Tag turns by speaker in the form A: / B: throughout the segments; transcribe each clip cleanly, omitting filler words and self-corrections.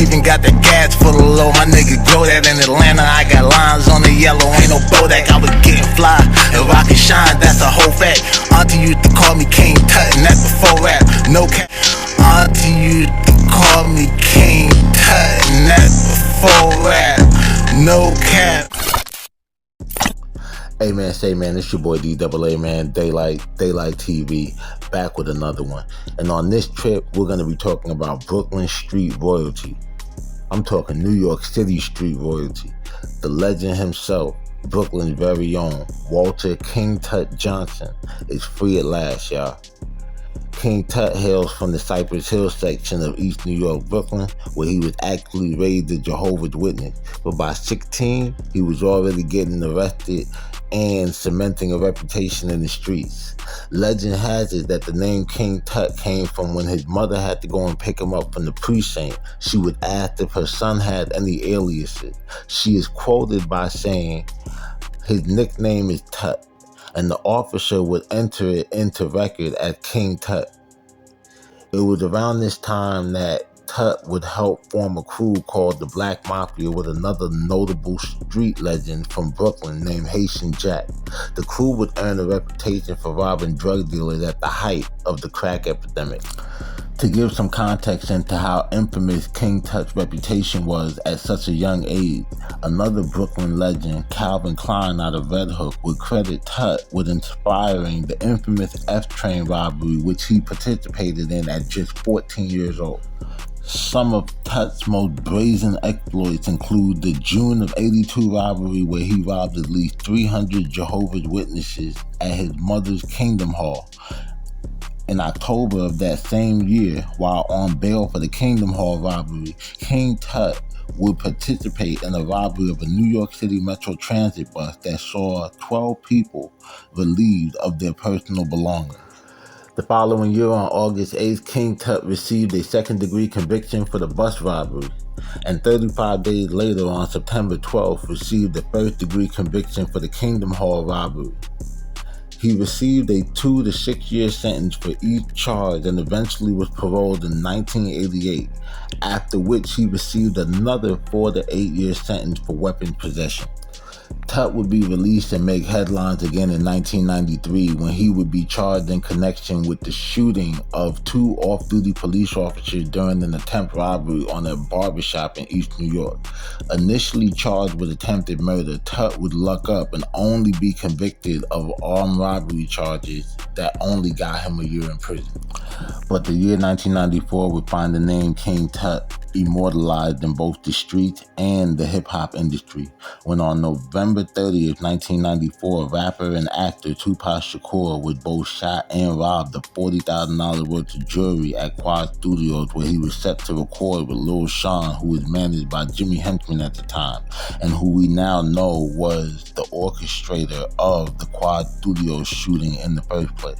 A: even got the gas full of low. My nigga grow that in Atlanta. I got lines on the yellow, ain't no Bodak. I was getting fly and rock and shine, that's a whole fact. Auntie used to call me King Tut, and that's before rap. No cap. Auntie used to call me King Tut, and that's before rap. No cap.
B: Hey man, say man, it's your boy DAALIGHT, man, DAALIGHT TV, back with another one. And on this trip, we're going to be talking about Brooklyn street royalty. I'm talking New York City street royalty. The legend himself, Brooklyn's very own, Walter King Tut Johnson, is free at last, y'all. King Tut hails from the Cypress Hill section of East New York, Brooklyn, where he was actually raised a Jehovah's Witness. But by 16, he was already getting arrested and cementing a reputation in the streets. Legend has it that the name King Tut came from when his mother had to go and pick him up from the precinct. She would ask if her son had any aliases. She is quoted by saying, "His nickname is Tut," and the officer would enter it into record as King Tut. It was around this time that Tut would help form a crew called the Black Mafia with another notable street legend from Brooklyn named Haitian Jack. The crew would earn a reputation for robbing drug dealers at the height of the crack epidemic. To give some context into how infamous King Tut's reputation was at such a young age, another Brooklyn legend, Calvin Klein out of Red Hook, would credit Tut with inspiring the infamous F-Train robbery, which he participated in at just 14 years old. Some of Tut's most brazen exploits include the June of '82 robbery, where he robbed at least 300 Jehovah's Witnesses at his mother's Kingdom Hall. In October of that same year, while on bail for the Kingdom Hall robbery, King Tut would participate in a robbery of a New York City Metro Transit bus that saw 12 people relieved of their personal belongings. The following year, on August 8th, King Tut received a second-degree conviction for the bus robbery, and 35 days later, on September 12th, received a first-degree conviction for the Kingdom Hall robbery. He received a 2 to 6 year sentence for each charge and eventually was paroled in 1988, after which he received another 4 to 8 year sentence for weapons possession. Tut would be released and make headlines again in 1993 when he would be charged in connection with the shooting of 2 off-duty police officers during an attempt robbery on a barbershop in East New York. Initially charged with attempted murder, Tut would luck up and only be convicted of armed robbery charges that only got him a year in prison. But the year 1994 would find the name King Tut immortalized in both the streets and the hip-hop industry, when on November 30th, 1994, rapper and actor Tupac Shakur was both shot and robbed of $40,000 worth of jewelry at Quad Studios, where he was set to record with Lil Sean, who was managed by Jimmy Henchman at the time, and who we now know was the orchestrator of the Quad Studios shooting in the first place.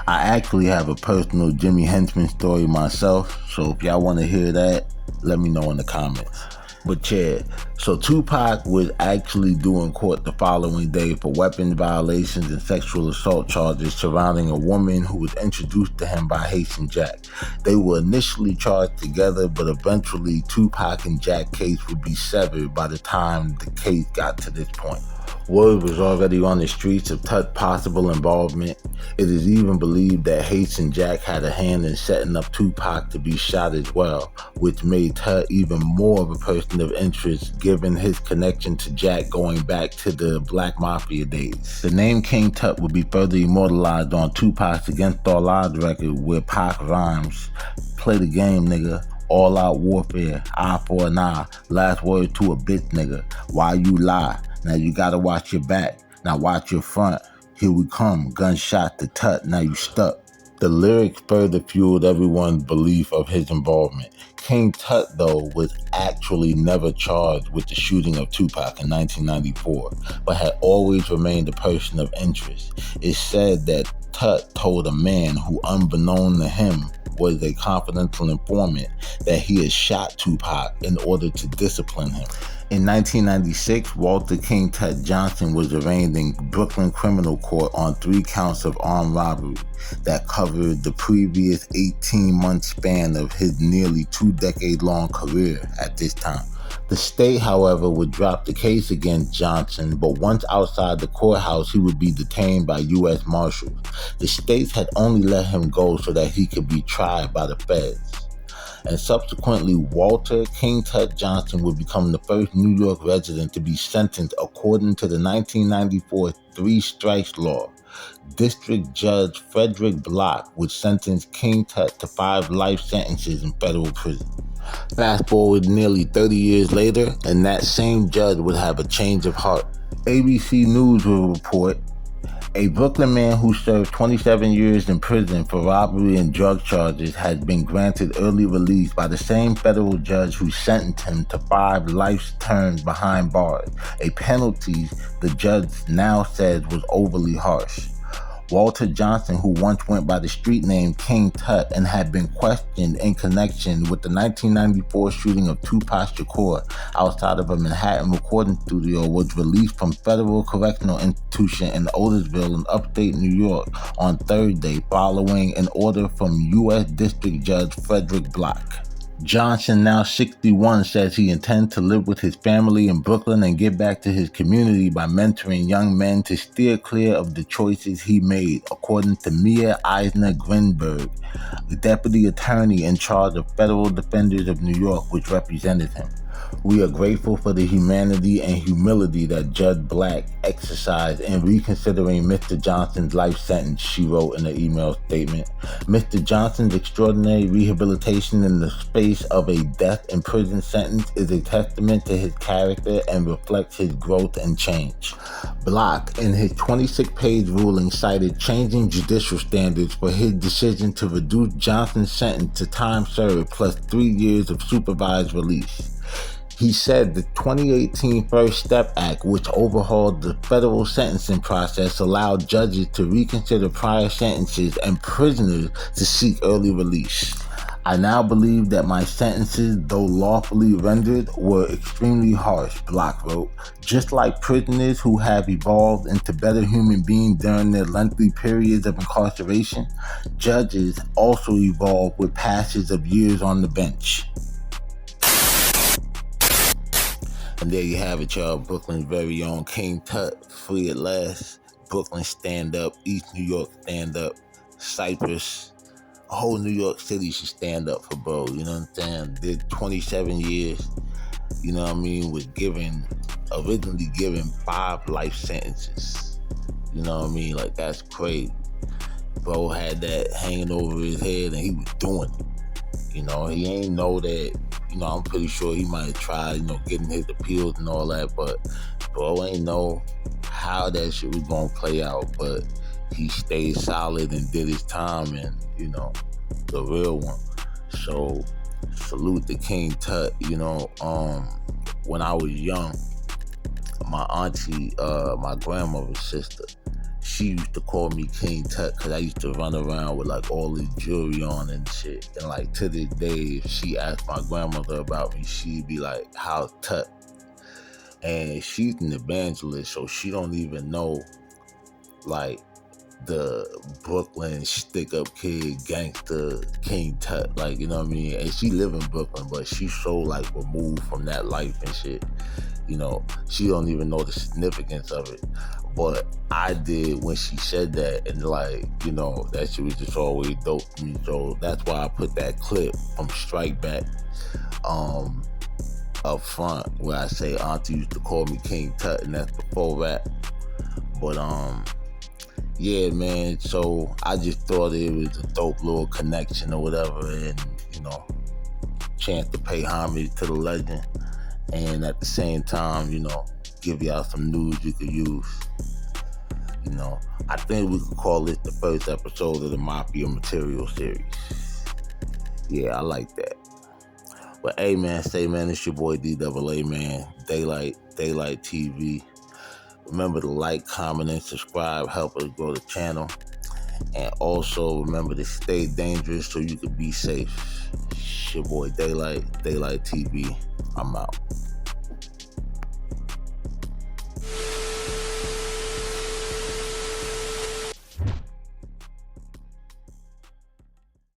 B: I actually have a personal Jimmy Henchman story myself, so if y'all want to hear that, let me know in the comments. But yeah, so Tupac was actually due in court the following day for weapons violations and sexual assault charges surrounding a woman who was introduced to him by Haitian Jack. They were initially charged together, but eventually Tupac and Jack's case would be severed by the time the case got to this point. Word was already on the streets of Tut's possible involvement. It is even believed that Haitian Jack had a hand in setting up Tupac to be shot as well, which made Tut even more of a person of interest given his connection to Jack going back to the Black Mafia days. The name King Tut would be further immortalized on Tupac's Against All Odds record, where Pac rhymes, "Play the game, nigga. All out warfare, eye for an eye, last word to a bitch, nigga. Why you lie? Now you gotta watch your back. Now watch your front. Here we come. Gunshot to Tut. Now you stuck." The lyrics further fueled everyone's belief of his involvement. King Tut, though, was actually never charged with the shooting of Tupac in 1994, but had always remained a person of interest. It's said that Tut told a man who, unbeknown to him, was a confidential informant that he had shot Tupac in order to discipline him. In 1996, Walter King Tut Johnson was arraigned in Brooklyn Criminal Court on 3 counts of armed robbery that covered the previous 18-month span of his nearly 2-decade-long career at this time. The state, however, would drop the case against Johnson, but once outside the courthouse, he would be detained by U.S. Marshals. The states had only let him go so that he could be tried by the feds. And subsequently, Walter King Tut Johnson would become the first New York resident to be sentenced according to the 1994 Three Strikes Law. District Judge Frederick Block would sentence King Tut to 5 life sentences in federal prison. Fast forward nearly 30 years later, and that same judge would have a change of heart. ABC News will report, a Brooklyn man who served 27 years in prison for robbery and drug charges has been granted early release by the same federal judge who sentenced him to 5 life terms behind bars, a penalty the judge now says was overly harsh. Walter Johnson, who once went by the street name King Tut and had been questioned in connection with the 1994 shooting of Tupac Shakur outside of a Manhattan recording studio, was released from Federal Correctional Institution in Otisville in upstate New York on Thursday following an order from U.S. District Judge Frederick Block. Johnson, now 61, says he intends to live with his family in Brooklyn and give back to his community by mentoring young men to steer clear of the choices he made, according to Mia Eisner Grinberg, the deputy attorney in charge of Federal Defenders of New York, which represented him. We are grateful for the humanity and humility that Judge Black exercised in reconsidering Mr. Johnson's life sentence, she wrote in an email statement. Mr. Johnson's extraordinary rehabilitation in the space of a death in prison sentence is a testament to his character and reflects his growth and change. Block, in his 26-page ruling, cited changing judicial standards for his decision to reduce Johnson's sentence to time served plus 3 years of supervised release. He said the 2018 First Step Act, which overhauled the federal sentencing process, allowed judges to reconsider prior sentences and prisoners to seek early release. I now believe that my sentences, though lawfully rendered, were extremely harsh, Block wrote. Just like prisoners who have evolved into better human beings during their lengthy periods of incarceration, judges also evolve with passage of years on the bench. And there you have it, y'all. Brooklyn's very own King Tut, free at last. Brooklyn stand up, East New York stand up, Cypress, a whole New York City should stand up for bro, you know what I'm saying? Did 27 years, you know what I mean, was originally given 5 life sentences. You know what I mean? Like, that's crazy. Bro had that hanging over his head and he was doing it. You know, he ain't know that. You know, I'm pretty sure he might have tried, getting his appeals and all that, but bro ain't know how that shit was gonna play out, but he stayed solid and did his time, and, the real one. So, salute to King Tut. When I was young, my auntie, my grandmother's sister, she used to call me King Tut because I used to run around with all this jewelry on and shit. And to this day, if she asked my grandmother about me, she'd be like, how's Tut? And she's an evangelist, so she don't even know the Brooklyn stick-up kid gangster King Tut, you know what I mean? And she live in Brooklyn, but she's so removed from that life and shit. She don't even know the significance of it. But I did when she said that, and that shit was just always dope to me. So that's why I put that clip from Strike Back up front, where I say auntie used to call me King Tut, and that's before rap. But yeah, man, so I just thought it was a dope little connection or whatever, and chance to pay homage to the legend, and at the same time, give y'all some news you could use. I think we could call this the first episode of the Mafia Material series. Yeah, I like that. But hey, man, it's your boy DAALIGHT, man. DAALIGHT TV. Remember to like, comment, and subscribe. Help us grow the channel. And also remember to stay dangerous so you can be safe. It's your boy Daylight TV. I'm out.